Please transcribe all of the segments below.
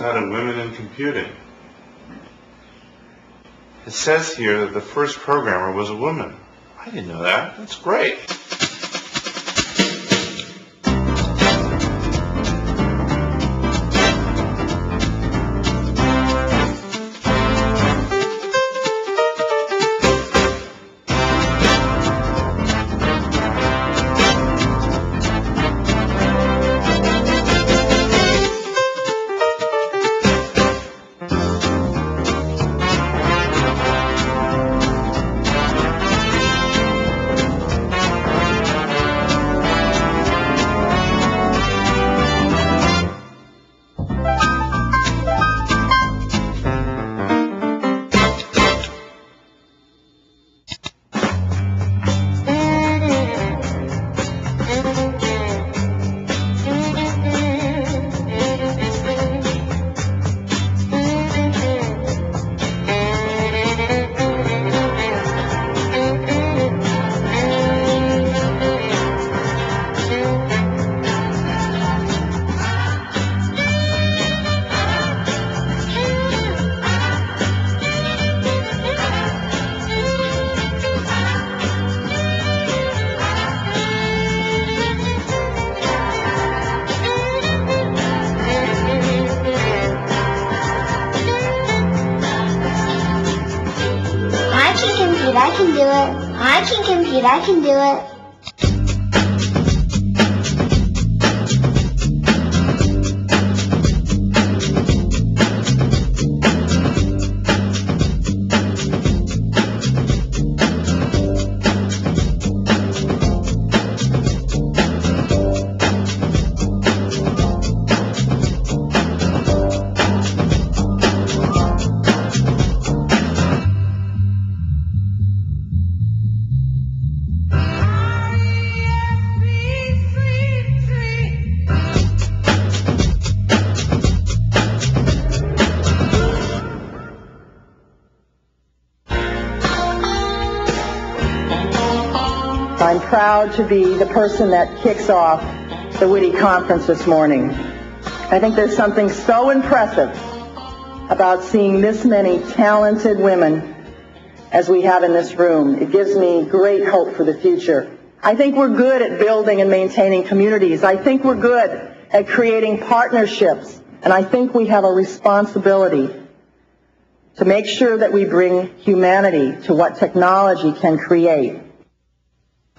entitled Women in Computing. It says here that the first programmer was a woman. I didn't know that. That's great. I can do it. I can compete. I can do it. I'm proud to be the person that kicks off the Witty Conference this morning. I think there's something so impressive about seeing this many talented women as we have in this room. It gives me great hope for the future. I think we're good at building and maintaining communities. I think we're good at creating partnerships. And I think we have a responsibility to make sure that we bring humanity to what technology can create.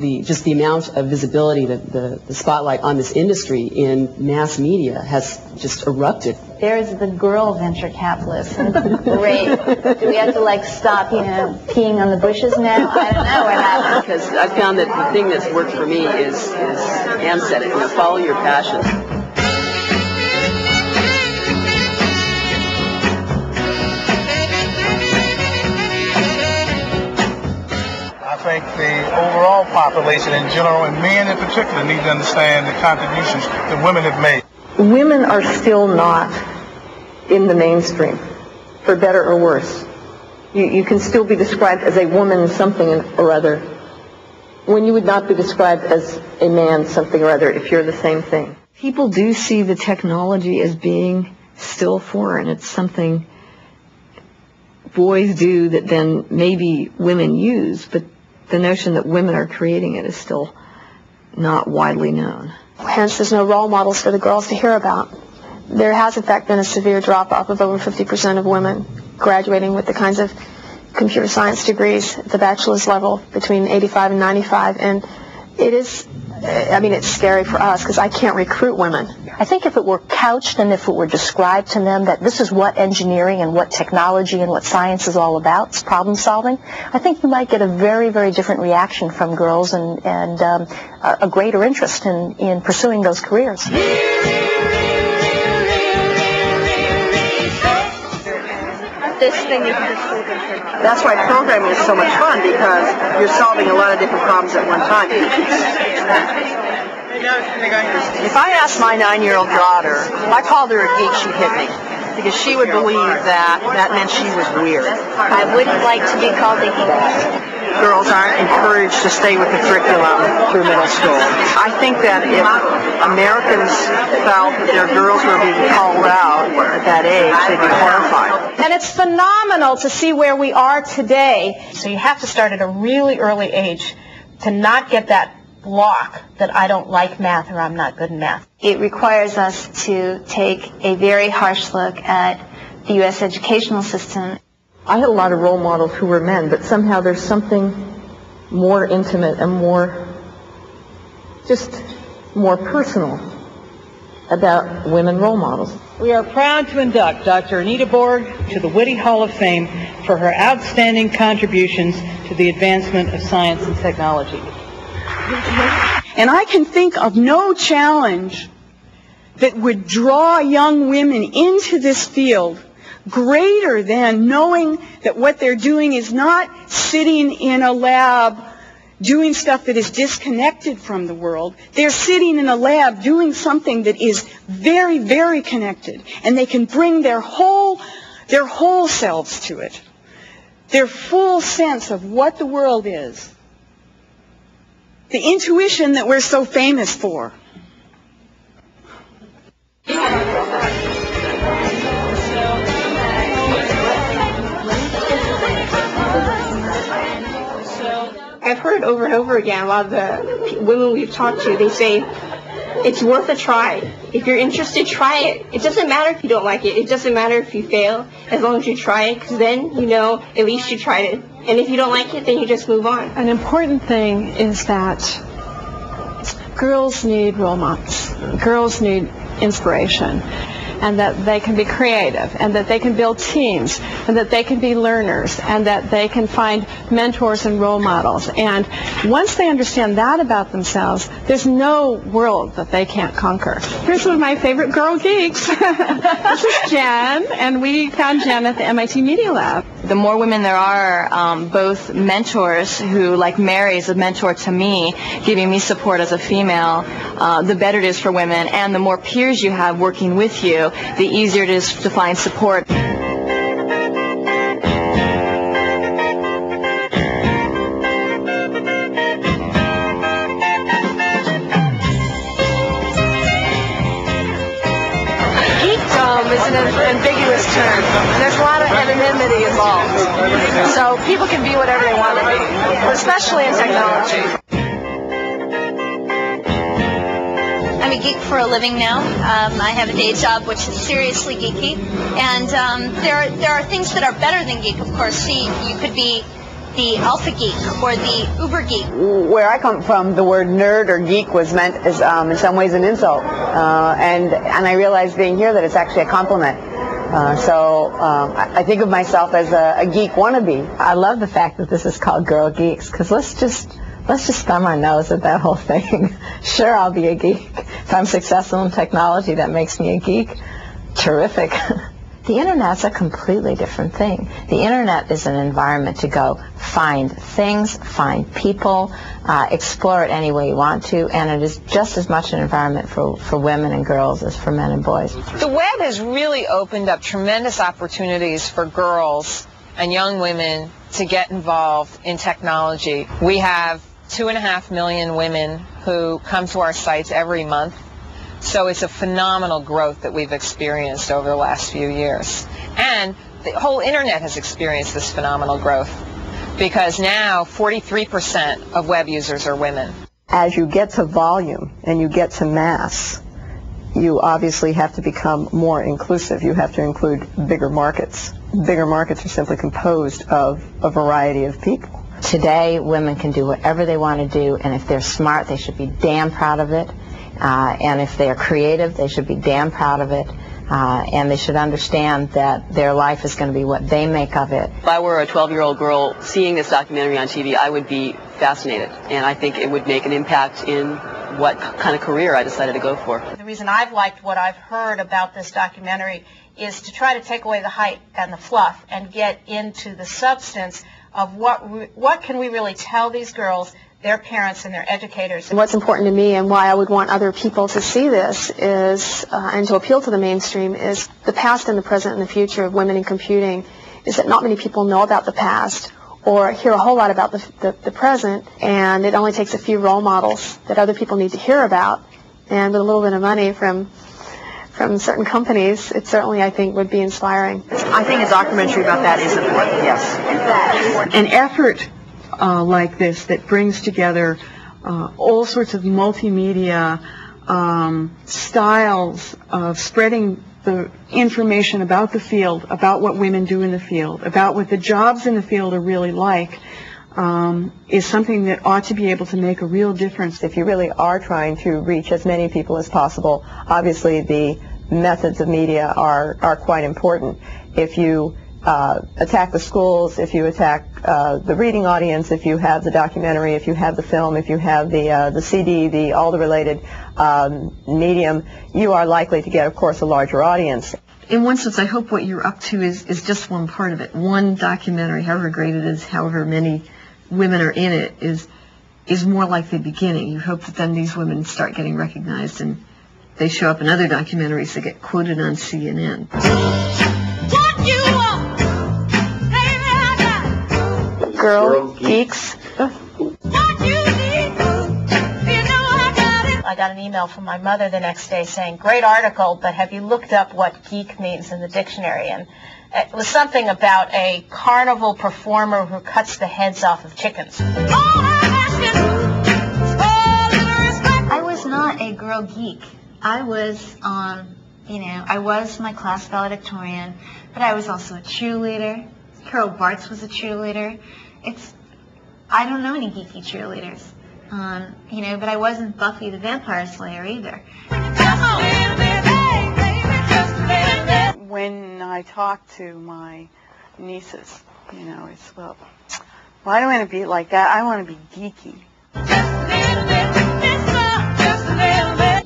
Just the amount of visibility, the spotlight on this industry in mass media has just erupted. There's the girl venture capitalist. Great. Do we have to like stop, peeing on the bushes now? I don't know what happened. Because I found that the thing that's worked for me is Ann said it, follow your passion. I think the overall population in general, and men in particular, need to understand the contributions that women have made. Women are still not in the mainstream, for better or worse. You can still be described as a woman something or other, when you would not be described as a man something or other if you're the same thing. People do see the technology as being still foreign. It's something boys do that then maybe women use, but the notion that women are creating it is still not widely known. Hence, there's no role models for the girls to hear about. There has, in fact, been a severe drop-off of over 50% of women graduating with the kinds of computer science degrees at the bachelor's level between 85 and 95, and it is, it's scary for us because I can't recruit women. I think if it were couched and if it were described to them that this is what engineering and what technology and what science is all about, it's problem solving, I think you might get a very, very different reaction from girls and a greater interest in pursuing those careers. This thing you can just hold in for. That's why programming is so much fun, because you're solving a lot of different problems at one time. If I asked my 9-year-old daughter, if I called her a geek, she'd hit me, because she would believe that meant she was weird. I wouldn't like to be called a geek. Girls aren't encouraged to stay with the curriculum through middle school. I think that if Americans felt that their girls were being called out at that age, they'd be horrified. And it's phenomenal to see where we are today. So you have to start at a really early age to not get that block that I don't like math or I'm not good in math. It requires us to take a very harsh look at the U.S. educational system. I had a lot of role models who were men, but somehow there's something more intimate and just more personal about women role models. We are proud to induct Dr. Anita Borg to the Whitty Hall of Fame for her outstanding contributions to the advancement of science and technology. And I can think of no challenge that would draw young women into this field greater than knowing that what they're doing is not sitting in a lab doing stuff that is disconnected from the world. They're sitting in a lab doing something that is very, very connected, and they can bring their whole selves to it, their full sense of what the world is, the intuition that we're so famous for. I've heard over and over again, a lot of the women we've talked to, they say, it's worth a try. If you're interested, try it. It doesn't matter if you don't like it. It doesn't matter if you fail, as long as you try it, because then you know at least you tried it. And if you don't like it, then you just move on. An important thing is that girls need role models. Girls need inspiration, and that they can be creative, and that they can build teams, and that they can be learners, and that they can find mentors and role models. And once they understand that about themselves, there's no world that they can't conquer. Here's one of my favorite girl geeks. This is Jen, and we found Jen at the MIT Media Lab. The more women there are, both mentors who, like Mary, is a mentor to me, giving me support as a female, the better it is for women, and the more peers you have working with you, the easier it is to find support. Geek is an ambiguous term, and there's a lot of anonymity involved. So people can be whatever they want to be, especially in technology. I'm a geek for a living now. I have a day job which is seriously geeky, and there are things that are better than geek, of course. See, you could be the alpha geek or the uber geek. Where I come from, the word nerd or geek was meant as in some ways an insult, and I realized being here that it's actually a compliment. So I think of myself as a geek wannabe. I love the fact that this is called Girl Geeks, because let's just thumb our nose at that whole thing. Sure, I'll be a geek. If I'm successful in technology, that makes me a geek. Terrific. The Internet's a completely different thing. The Internet is an environment to go find things, find people, explore it any way you want to, and it is just as much an environment for women and girls as for men and boys. The web has really opened up tremendous opportunities for girls and young women to get involved in technology. We have 2.5 million women who come to our sites every month. So it's a phenomenal growth that we've experienced over the last few years. And the whole Internet has experienced this phenomenal growth because now 43% of web users are women. As you get to volume and you get to mass, you obviously have to become more inclusive. You have to include bigger markets. Bigger markets are simply composed of a variety of people. Today, women can do whatever they want to do, and if they're smart, they should be damn proud of it. And if they're creative, they should be damn proud of it. And they should understand that their life is going to be what they make of it. If I were a 12-year-old girl seeing this documentary on TV, I would be fascinated. And I think it would make an impact in what kind of career I decided to go for. The reason I've liked what I've heard about this documentary is to try to take away the hype and the fluff and get into the substance of what can we really tell these girls, their parents, and their educators. What's important to me and why I would want other people to see this is, and to appeal to the mainstream, is the past and the present and the future of women in computing, is that not many people know about the past or hear a whole lot about the present, and it only takes a few role models that other people need to hear about, and with a little bit of money from certain companies, it certainly, I think, would be inspiring. I think a documentary about that is important, yes. An effort like this that brings together all sorts of multimedia styles of spreading the information about the field, about what women do in the field, about what the jobs in the field are really like, is something that ought to be able to make a real difference. If you really are trying to reach as many people as possible, obviously the methods of media are quite important. If you attack the schools, if you attack the reading audience, if you have the documentary, if you have the film, if you have the CD, all the related medium, you are likely to get, of course, a larger audience. In one sense, I hope what you're up to is just one part of it. One documentary, however great it is, however many women are in it, is more like the beginning. You hope that then these women start getting recognized and they show up in other documentaries that get quoted on CNN. Girl Geeks. I got an email from my mother the next day saying, great article, but have you looked up what geek means in the dictionary? And it was something about a carnival performer who cuts the heads off of chickens. I was not a girl geek. I was I was my class valedictorian, but I was also a cheerleader. Carol Bartz was a cheerleader. I don't know any geeky cheerleaders, but I wasn't Buffy the Vampire Slayer either. When I talk to my nieces, it's, well, I don't want to be like that. I want to be geeky.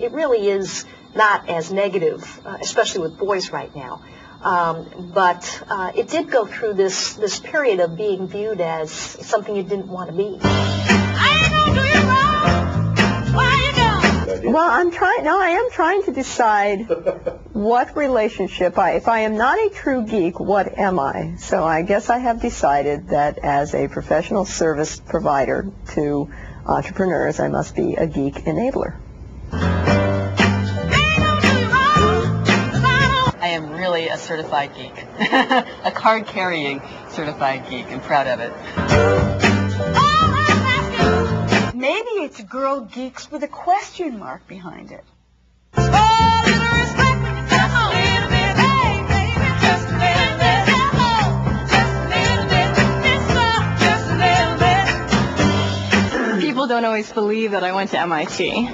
It really is not as negative, especially with boys right now. But it did go through this period of being viewed as something you didn't want to be. Well, I am trying to decide what relationship if I am not a true geek, what am I? So I guess I have decided that as a professional service provider to entrepreneurs, I must be a geek enabler. I am really a certified geek, a card-carrying certified geek. I'm proud of it. Maybe it's Girl Geeks with a question mark behind it. People don't always believe that I went to MIT.